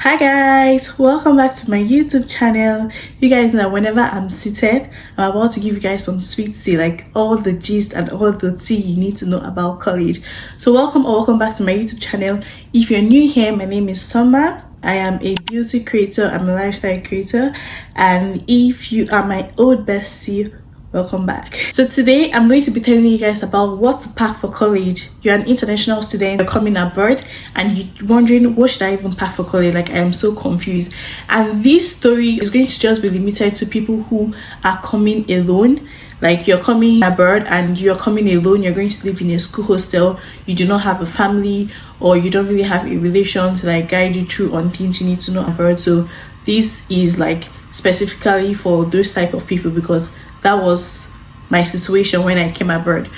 Hi guys, welcome back to my YouTube channel. You guys know whenever I'm seated, I'm about to give you guys some sweet tea, like all the gist and all the tea you need to know about college. So welcome back to my YouTube channel. If you're new here, my name is Summer. I am a beauty creator, I'm a lifestyle creator, and if you are my old bestie, welcome back. So today I'm going to be telling you guys about what to pack for college. You're an international student, you're coming abroad, and you're wondering what should I even pack for college. Like, I am so confused. And this story is going to just be limited to people who are coming alone. Like, you're coming abroad and you're coming alone, you're going to live in a school hostel, you do not have a family, or you don't really have a relation to like guide you through on things you need to know abroad. So this is like specifically for those type of people, because that was my situation when I came abroad.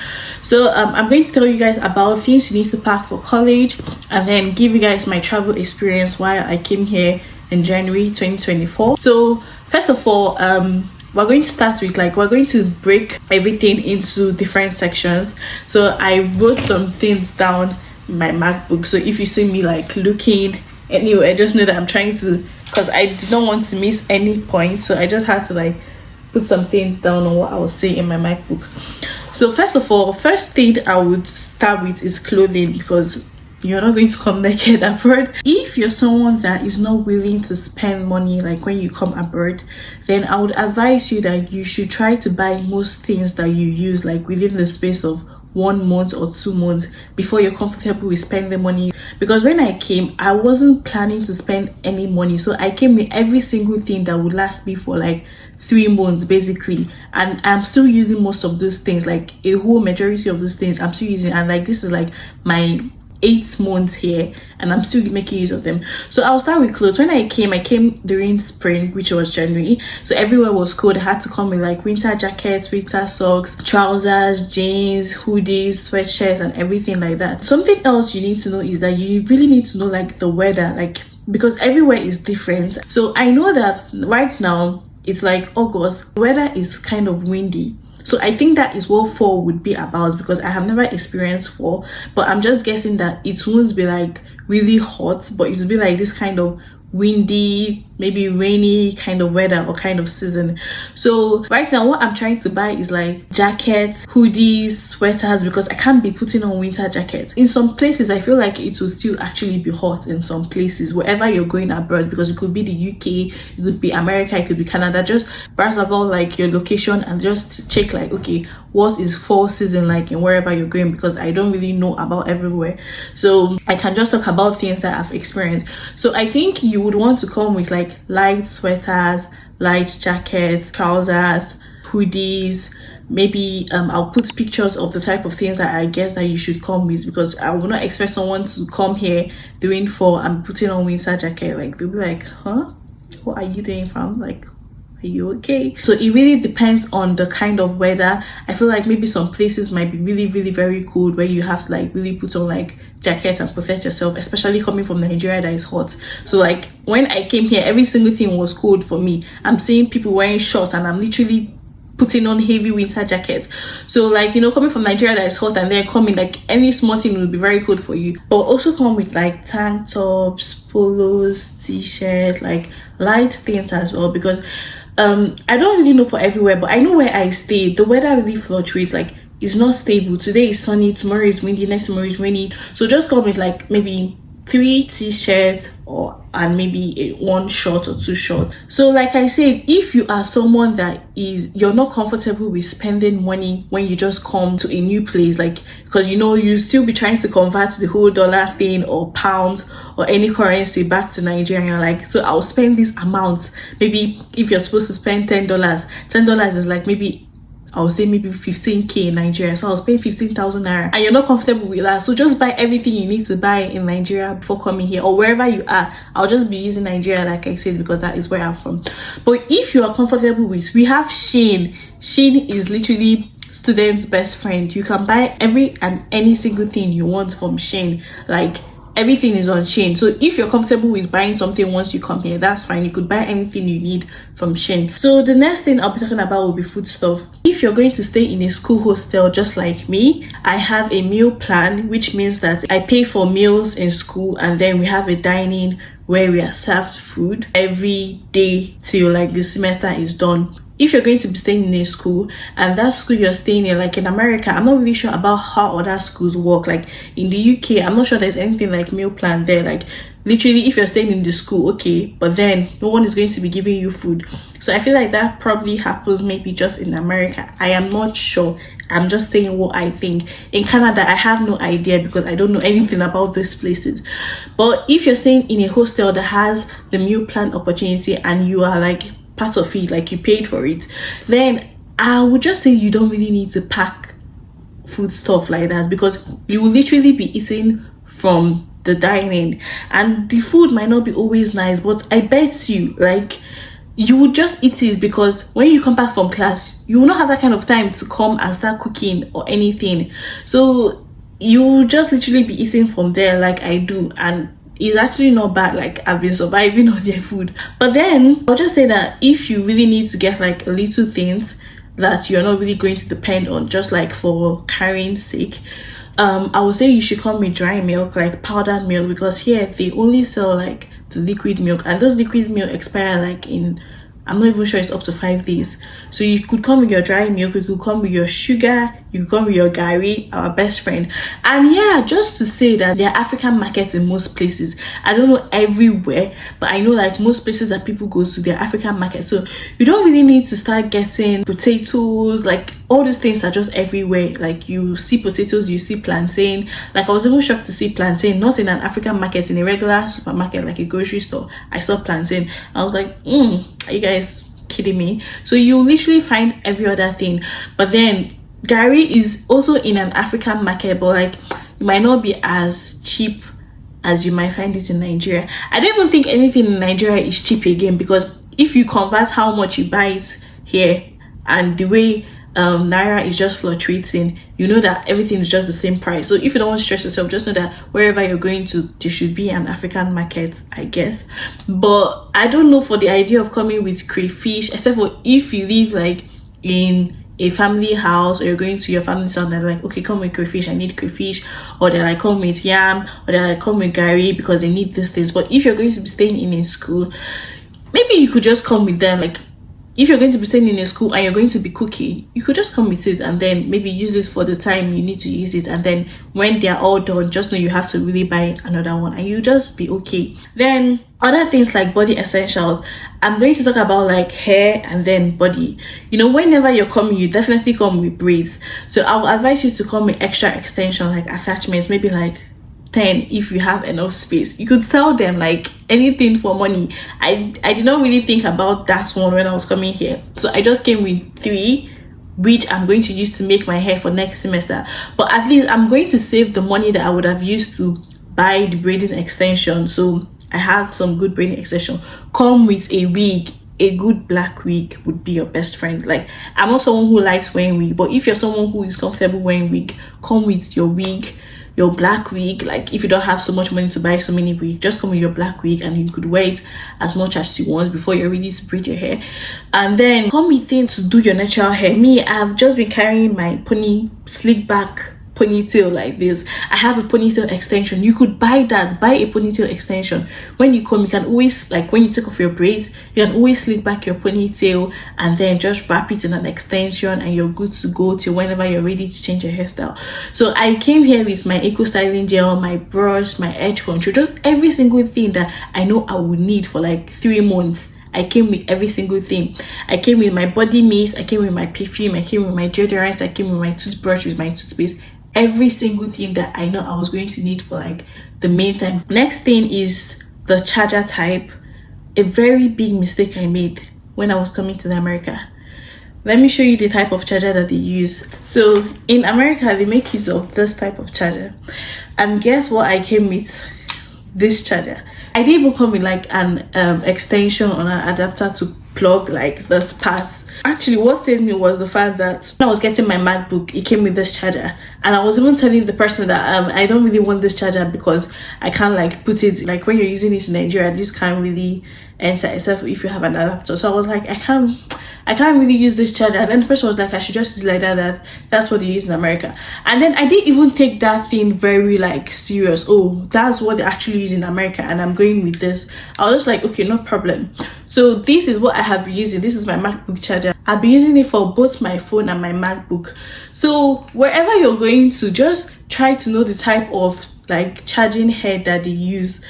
So I'm going to tell you guys about things you need to pack for college, and then give you guys my travel experience while I came here in January 2024. So first of all, we're going to start with, like, we're going to break everything into different sections. So I wrote some things down in my MacBook, so if you see me like looking anyway, just know that I'm trying to, because I did not want to miss any point, so I just had to like put some things down on what I was saying in my MacBook. So first of all, first thing I would start with is clothing, because you're not going to come naked abroad. If you're someone that is not willing to spend money like when you come abroad, then I would advise you that you should try to buy most things that you use like within the space of 1 month or 2 months before you're comfortable with spending money. Because when I came, I wasn't planning to spend any money, so I came with every single thing that would last me for like 3 months basically, and I'm still using most of those things, like a whole majority of those things I'm still using, and like this is like my 8 months here and I'm still making use of them. So I'll start with clothes. When I came during spring, which was January, so everywhere was cold. I had to come with like winter jackets, winter socks, trousers, jeans, hoodies, sweatshirts, and everything like that. Something else you need to know is that you really need to know like the weather, like, because everywhere is different. So I know that right now it's like August, the weather is kind of windy. So I think that is what fall would be about, because I have never experienced fall, but I'm just guessing that it won't be like really hot, but it will be like this kind of windy, maybe rainy kind of weather or kind of season. So right now what I'm trying to buy is like jackets, hoodies, sweaters, because I can't be putting on winter jackets. In some places I feel like it will still actually be hot in some places wherever you're going abroad, because it could be the UK, it could be America, it could be Canada. Just browse about like your location and just check like, okay, what is fall season like in wherever you're going, because I don't really know about everywhere, so I can just talk about things that I've experienced. So I think you would want to come with like light sweaters, light jackets, trousers, hoodies. Maybe I'll put pictures of the type of things that I guess that you should come with, because I will not expect someone to come here during fall and putting on winter jacket. Like, they'll be like, huh, what are you doing, fam? Like, are you okay? So it really depends on the kind of weather. I feel like maybe some places might be really very cold, where you have to like really put on like jackets and protect yourself, especially coming from Nigeria that is hot. So like when I came here, every single thing was cold for me. I'm seeing people wearing shorts and I'm literally putting on heavy winter jackets. So like, you know, coming from Nigeria that is hot, and then coming, like any small thing will be very cold for you. But also come with like tank tops, polos, t-shirt, like light things as well, because I don't really know for everywhere, but I know where I stay the weather really fluctuates. Like, it's not stable. Today is sunny, tomorrow is windy, next tomorrow is rainy. So just come with like maybe 3 t-shirts and maybe 1 short or 2 shorts. So like I said, if you are someone that you're not comfortable with spending money when you just come to a new place, like, because you know you still be trying to convert the whole dollar thing or pounds or any currency back to Nigeria, like, so I'll spend this amount. Maybe if you're supposed to spend $10 is like, maybe I would say maybe 15k in Nigeria, so I'll spend 15,000 naira, and you're not comfortable with that. So just buy everything you need to buy in Nigeria before coming here, or wherever you are. I'll just be using Nigeria like I said, because that is where I'm from. But if you are comfortable with, we have Shein. Shein is literally students' best friend. You can buy every and any single thing you want from Shein. Like, everything is on Shein. So if you're comfortable with buying something once you come here, that's fine. You could buy anything you need from Shein. So the next thing I'll be talking about will be food stuff. If you're going to stay in a school hostel just like me, I have a meal plan, which means that I pay for meals in school, and then we have a dining where we are served food every day till like the semester is done. If you're going to be staying in a school and that school you're staying in, like in America, I'm not really sure about how other schools work. Like in the UK, I'm not sure there's anything like meal plan there. Like literally, if you're staying in the school, okay, but then no one is going to be giving you food. So I feel like that probably happens maybe just in America. I am not sure. I'm just saying what I think. In Canada, I have no idea because I don't know anything about these places. But if you're staying in a hostel that has the meal plan opportunity and you are like part of it, like you paid for it, then I would just say you don't really need to pack food stuff like that, because you will literally be eating from the dining, and the food might not be always nice, but I bet you like you would just eat it, because when you come back from class you will not have that kind of time to come and start cooking or anything. So you just literally be eating from there like I do, and it's actually not bad. Like I've been surviving on their food. But then I'll just say that if you really need to get like little things that you're not really going to depend on just like for carrying sake, I would say you should come with dry milk, like powdered milk, because here they only sell like the liquid milk, and those liquid milk expire like in, I'm not even sure, it's up to 5 days. So you could come with your dry milk, you could come with your sugar, you could come with your gari, our best friend. And yeah, just to say that there are African markets in most places. I don't know everywhere, but I know like most places that people go to, they're African markets. So you don't really need to start getting potatoes, like all these things are just everywhere. Like you see potatoes, you see plantain. Like I was even shocked to see plantain, not in an African market, in a regular supermarket, like a grocery store. I saw plantain. I was like, are you guys kidding me? So you literally find every other thing. But then gari is also in an African market, but like it might not be as cheap as you might find it in Nigeria. I don't even think anything in Nigeria is cheap again, because if you convert how much you buy it here and the way naira is just fluctuating, you know that everything is just the same price. So if you don't want to stress yourself, just know that wherever you're going to, there should be an African market, I guess. But I don't know for the idea of coming with crayfish, except for if you live like in a family house, or you're going to your family's house and they're like, okay, come with crayfish, I need crayfish, or they're like, come with yam, or they're like, come with gari, because they need these things. But if you're going to be staying in a school, maybe you could just come with them. Like if you're going to be staying in a school and you're going to be cooking, you could just come with it and then maybe use it for the time you need to use it, and then when they're all done, just know you have to really buy another one and you just be okay. Then other things like body essentials, I'm going to talk about like hair and then body. You know, whenever you're coming, you definitely come with braids. So I will advise you to come with extra extension, like attachments, maybe like 10 if you have enough space. You could sell them like anything for money. I did not really think about that one when I was coming here, so I just came with 3, which I'm going to use to make my hair for next semester. But at least I'm going to save the money that I would have used to buy the braiding extension. So I have some good braiding extension. Come with a wig. A good black wig would be your best friend. Like I'm not someone who likes wearing wig, but if you're someone who is comfortable wearing wig, come with your wig, your black wig. Like if you don't have so much money to buy so many wigs, just come with your black wig and you could wear it as much as you want before you're ready to braid your hair. And then come with things to do your natural hair. Me, I've just been carrying my pony slick back ponytail like this. I have a ponytail extension. You could buy that, buy a ponytail extension. When you come, you can always, like when you take off your braids, you can always slick back your ponytail and then just wrap it in an extension and you're good to go till whenever you're ready to change your hairstyle. So I came here with my eco styling gel, my brush, my edge control, just every single thing that I know I would need for like 3 months. I came with every single thing. I came with my body mist, I came with my perfume, I came with my deodorant, I came with my toothbrush, with my toothpaste. Every single thing that I know I was going to need for like the main time. Next thing is the charger type. A very big mistake I made when I was coming to America. Let me show you the type of charger that they use. So in America, they make use of this type of charger. And guess what I came with? This charger. I didn't even come with like an extension or an adapter to plug like this part. Actually, what saved me was the fact that when I was getting my MacBook, it came with this charger, and I was even telling the person that I don't really want this charger because I can't like put it, like when you're using it in Nigeria, this can't really enter except if you have an adapter. So I was like, I can't really use this charger. And then the person was like, I should just use it like that, that's what they use in America. And then I didn't even take that thing very like serious. Oh, that's what they actually use in America and I'm going with this. I was just like, okay, no problem. So this is what I have been using. This is my MacBook charger. I've been using it for both my phone and my MacBook. So wherever you're going to, just try to know the type of like charging head that they use,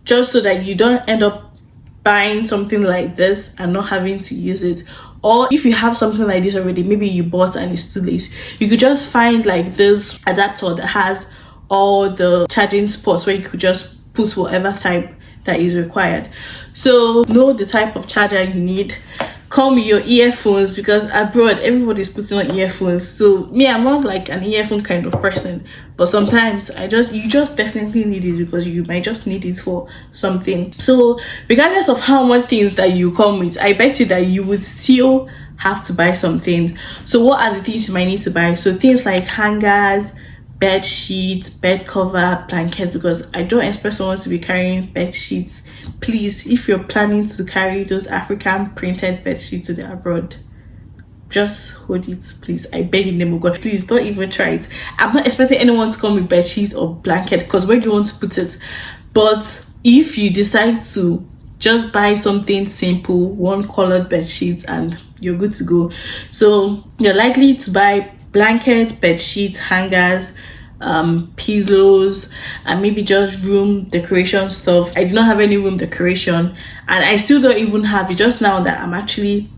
just so that you don't end up buying something like this and not having to use it. Or if you have something like this already, maybe you bought and it's too late, you could just find like this adapter that has all the charging spots where you could just put whatever type that is required. So know the type of charger you need. Call me your earphones, because abroad everybody's putting on earphones. So me, I'm not like an earphone kind of person, but sometimes you just definitely need it, because you might just need it for something. So regardless of how much things that you come with, I bet you that you would still have to buy something. So what are the things you might need to buy? So things like hangers, bed sheets, bed cover, blankets, because I don't expect someone to be carrying bed sheets. Please, if you're planning to carry those African printed bed sheets to the abroad, just hold it, please. I beg in the name of God, please don't even try it. I'm not expecting anyone to come with bed sheets or blanket, because where do you want to put it? But if you decide to just buy something simple, one colored bed sheet, and you're good to go. So you're likely to buy blankets, bed sheets, hangers, pillows, and maybe just room decoration stuff. I do not have any room decoration, and I still don't even have it, just now that I'm actually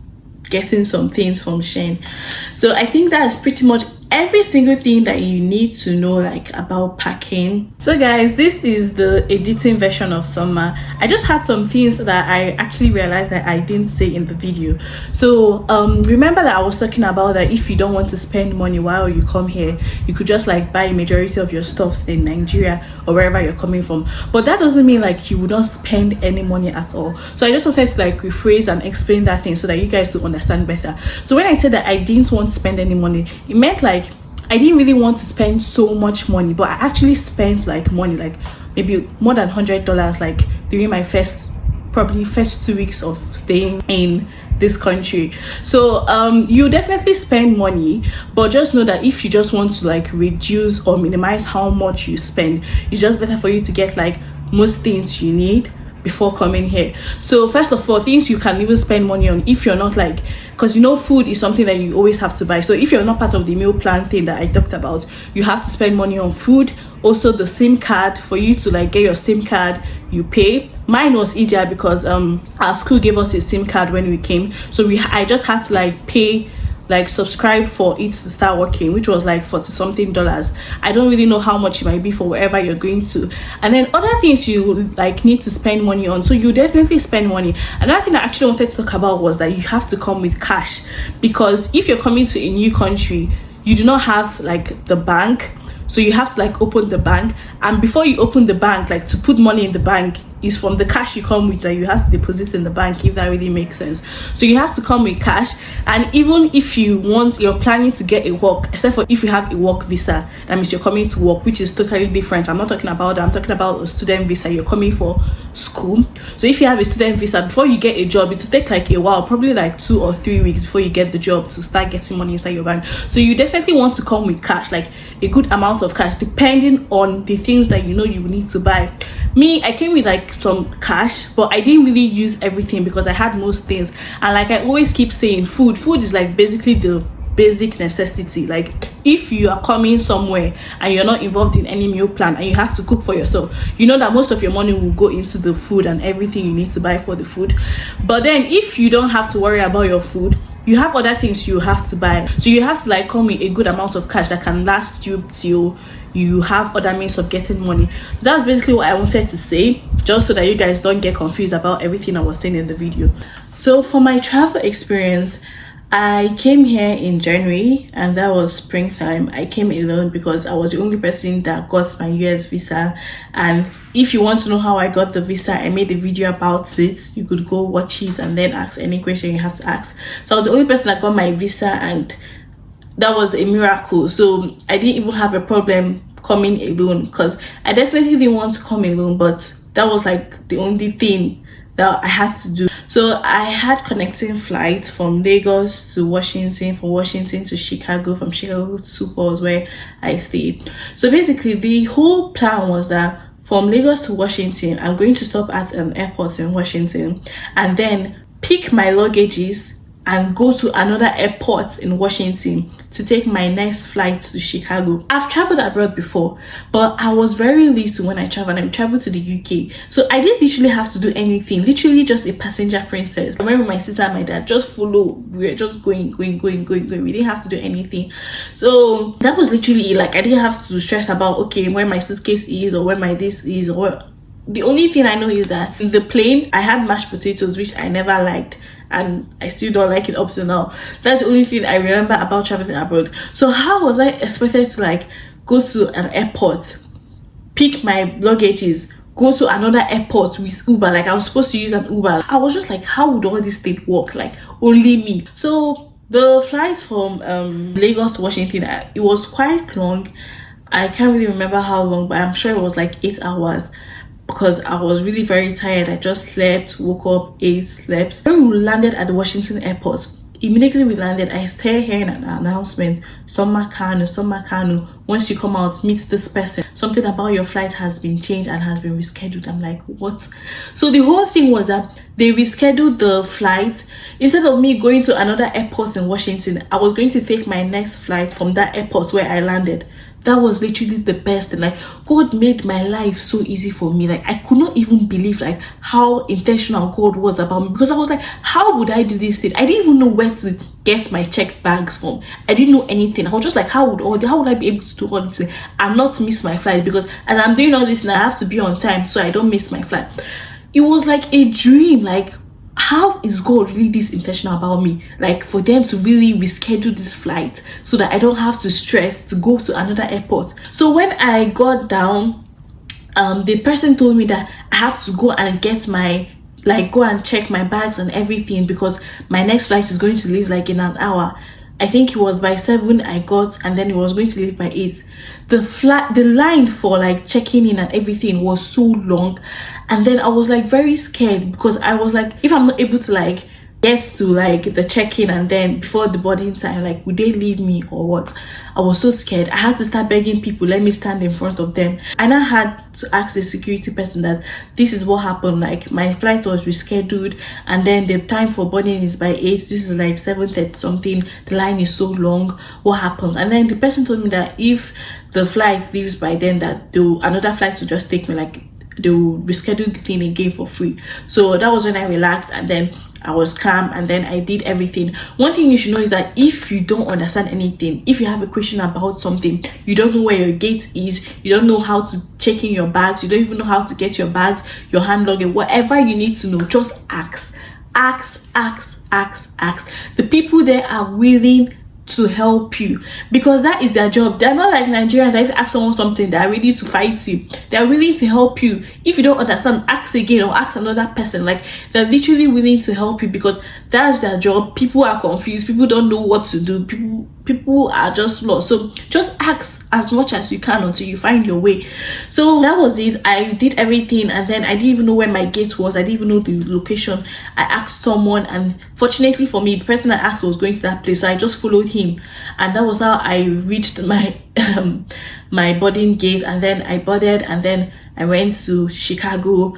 getting some things from Shein. So I think that's pretty much every single thing that you need to know like about packing. So guys, this is the editing version of summer. I just had some things that I actually realized that I didn't say in the video. So remember that I was talking about that if you don't want to spend money while you come here, you could just like buy majority of your stuffs in Nigeria or wherever you're coming from. But that doesn't mean like you would not spend any money at all. So I just wanted to like rephrase and explain that thing so that you guys will understand better. So when I said that I didn't want to spend any money, it meant like I didn't really want to spend so much money, but I actually spent like money, like maybe more than $100, like during my probably first 2 weeks of staying in this country. So you definitely spend money, but just know that if you just want to like reduce or minimize how much you spend, it's just better for you to get like most things you need before coming here. So first of all, things you can even spend money on if you're not like, because you know food is something that you always have to buy. So if you're not part of the meal plan thing that I talked about, you have to spend money on food. Also the SIM card, for you to like get your SIM card, you pay. Mine was easier because our school gave us a SIM card when we came, so I just had to like pay, like subscribe for it to start working, which was like $40 something. I don't really know how much it might be for wherever you're going to. And then other things you like need to spend money on, so you definitely spend money. Another thing I actually wanted to talk about was that you have to come with cash, because if you're coming to a new country, you do not have like the bank, so you have to like open the bank, and before you open the bank, like to put money in the bank is from the cash you come with that you have to deposit in the bank, if that really makes sense. So you have to come with cash. And even if you're planning to get a work, except for if you have a work visa, that means you're coming to work, which is totally different. I'm not talking about that. I'm talking about a student visa. You're coming for school. So if you have a student visa, before you get a job, it will take like a while, probably like 2 or 3 weeks before you get the job to start getting money inside your bank. So you definitely want to come with cash, like a good amount of cash, depending on the things that you know you need to buy. Me, I came with like some cash, but I didn't really use everything because I had most things. And like I always keep saying, food is like basically the basic necessity. Like if you are coming somewhere and you're not involved in any meal plan and you have to cook for yourself, you know that most of your money will go into the food and everything you need to buy for the food. But then if you don't have to worry about your food, you have other things you have to buy. So you have to like come with a good amount of cash that can last you till you have other means of getting money. So that's basically what I wanted to say, just so that you guys don't get confused about everything I was saying in the video. So for my travel experience, I came here in January, and that was springtime. I came alone because I was the only person that got my US visa. And if you want to know how I got the visa, I made a video about it. You could go watch it and then ask any question you have to ask. So I was the only person that got my visa, and that was a miracle. So I didn't even have a problem coming alone, because I definitely didn't want to come alone, but that was like the only thing that I had to do. So I had connecting flights from Lagos to Washington, from Washington to Chicago, from Chicago to Sioux Falls, where I stayed. So basically the whole plan was that from Lagos to Washington, I'm going to stop at an airport in Washington and then pick my luggages and go to another airport in Washington to take my next flight to Chicago. I've traveled abroad before, but I was very little when I traveled. I traveled to the UK, so I didn't literally have to do anything. Literally just a passenger princess. I remember my sister and my dad just follow. We were just going. We didn't have to do anything. So that was literally like I didn't have to stress about okay where my suitcase is or where my this is or where. The only thing I know is that in the plane I had mashed potatoes, which I never liked, and I still don't like it up to now. That's the only thing I remember about traveling abroad. So how was I expected to like go to an airport, pick my luggages, go to another airport with Uber? Like I was supposed to use an Uber. I was just like, how would all this thing work? Like only me. So the flight from Lagos to Washington, it was quite long. I can't really remember how long, but I'm sure it was like 8 hours. Because I was really very tired. I just slept, woke up, ate, slept. When we landed at the Washington airport, immediately we landed, I started hearing an announcement, Summer Kanu, once you come out, meet this person. Something about your flight has been changed and has been rescheduled. I'm like, what? So the whole thing was that they rescheduled the flight. Instead of me going to another airport in Washington, I was going to take my next flight from that airport where I landed. That was literally the best. And like God made my life so easy for me. Like I could not even believe like how intentional God was about me, because I was like, how would I do this thing? I didn't even know where to get my checked bags from. I didn't know anything. I was just like, how would I be able to do all this and not miss my flight? Because as I'm doing all this and I have to be on time so I don't miss my flight. It was like a dream. Like, how is God really this intentional about me? Like for them to really reschedule this flight so that I don't have to stress to go to another airport. So when I got down, the person told me that I have to go and get my, like go and check my bags and everything, because my next flight is going to leave like in an hour. I think it was by 7 I got, and then it was going to leave by 8. The line for like checking in and everything was so long, and then I was like very scared, because I was like, if I'm not able to like get to like the check-in and then before the boarding time, like would they leave me or what? I was so scared. I had to start begging people, let me stand in front of them. And I had to ask the security person that this is what happened, like my flight was rescheduled and then the time for boarding is by 8, this is like 7:30 something, the line is so long, what happens? And then the person told me that if the flight leaves by then, that another flight will just take me, like they will reschedule the thing again for free. So that was when I relaxed, and then I was calm, and then I did everything. One thing you should know is that if you don't understand anything, if you have a question about something, you don't know where your gate is, you don't know how to check in your bags, you don't even know how to get your bags, your hand luggage, whatever you need to know, just ask. The people there are willing to help you, because that is their job. They're not like Nigerians that if you ask someone something, they're ready to fight you. They're willing to help you. If you don't understand, ask again or ask another person. Like they're literally willing to help you, because that's their job. People are confused, people don't know what to do, people are just lost. So just ask as much as you can until you find your way. So that was it. I did everything, and then I didn't even know where my gate was. I didn't even know the location. I asked someone, and fortunately for me, the person I asked was going to that place, so I just followed him, and that was how I reached my my boarding gate. And then I boarded, and then I went to Chicago.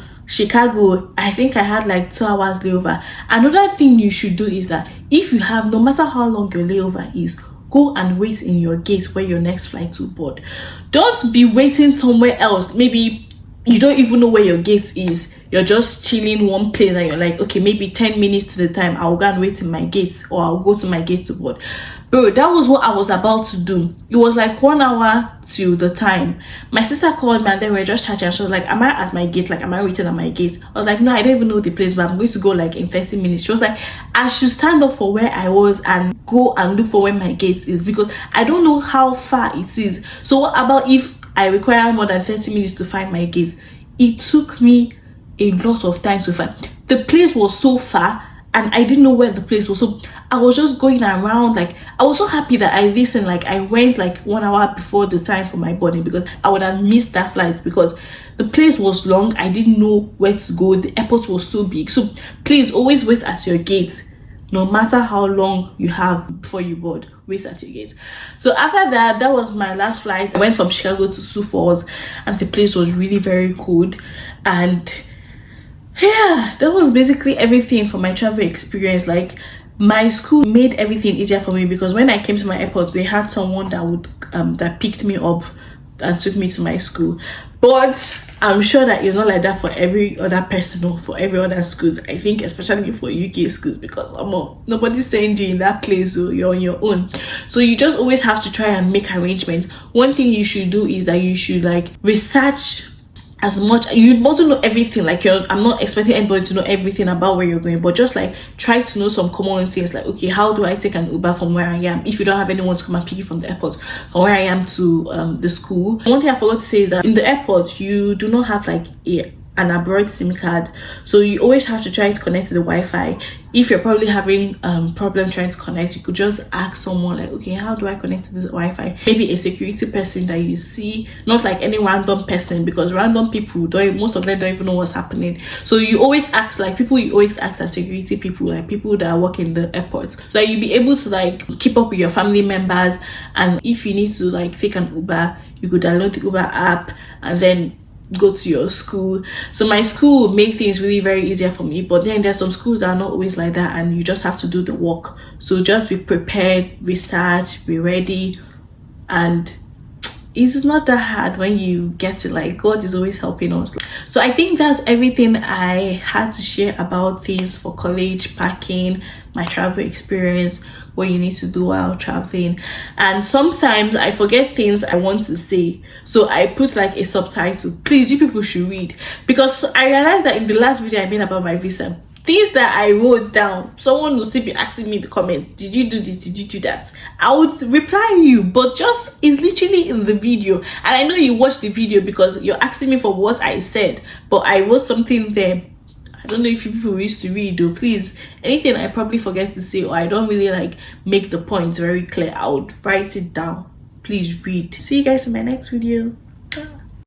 I think I had like 2 hours layover. Another thing you should do is that if you have, no matter how long your layover is, go and wait in your gate where your next flight will board. Don't be waiting somewhere else. Maybe you don't even know where your gate is, you're just chilling one place and you're like, okay, maybe 10 minutes to the time I'll go and wait in my gate, or I'll go to my gate to board. Bro, that was what I was about to do. It was like 1 hour till the time. My sister called me, and then we were just chatting. She was like, am I at my gate? Like, am I waiting at my gate? I was like, no, I don't even know the place, but I'm going to go like in 30 minutes. She was like, I should stand up for where I was and go and look for where my gate is, because I don't know how far it is. So what about if I require more than 30 minutes to find my gate? It took me a lot of time to find. The place was so far, and I didn't know where the place was, so I was just going around. Like I was so happy that I listened. Like, I went like 1 hour before the time for my boarding, because I would have missed that flight, because the place was long. I didn't know where to go. The airport was so big. So please always wait at your gate. No matter how long you have before you board, wait at your gate. So after that, that was my last flight. I went from Chicago to Sioux Falls, and the place was really very good. And yeah, that was basically everything for my travel experience. Like, my school made everything easier for me, because when I came to my airport, they had someone that would that picked me up and took me to my school. But I'm sure that it's not like that for every other person or for every other schools. I think especially for UK schools, because nobody's sending you in that place, so you're on your own. So you just always have to try and make arrangements. One thing you should do is that you should like research as much. You must know everything. Like, I'm not expecting anybody to know everything about where you're going, but just like try to know some common things. Like, okay, how do I take an Uber from where I am if you don't have anyone to come and pick you from the airport, from where I am to the school? One thing I forgot to say is that in the airport you do not have like an abroad SIM card, so you always have to try to connect to the Wi-Fi. If you're probably having problem trying to connect, you could just ask someone like, okay, how do I connect to the Wi-Fi? Maybe a security person that you see, not like any random person, because random people most of them don't even know what's happening. So you always ask, like, people you always ask are security people, like people that work in the airports, so that you'll be able to like keep up with your family members. And if you need to like take an Uber, you could download the Uber app and then go to your school. So my school made things really very easier for me, but then there's some schools that are not always like that, and you just have to do the work. So just be prepared, research, be ready, and it's not that hard when you get it. Like, God is always helping us. So I think that's everything I had to share about things for college, packing, my travel experience, what you need to do while traveling. And sometimes I forget things I want to say, so I put like a subtitle. Please, you people should read, because I realized that in the last video I made about my visa, things that I wrote down, someone will still be asking me in the comments, did you do this, did you do that? I would reply you, but just it's literally in the video. And I know you watched the video because you're asking me for what I said, but I wrote something there. I don't know if you people used to read, though. Please, anything I probably forget to say, or I don't really like make the points very clear, I would write it down. Please read. See you guys in my next video.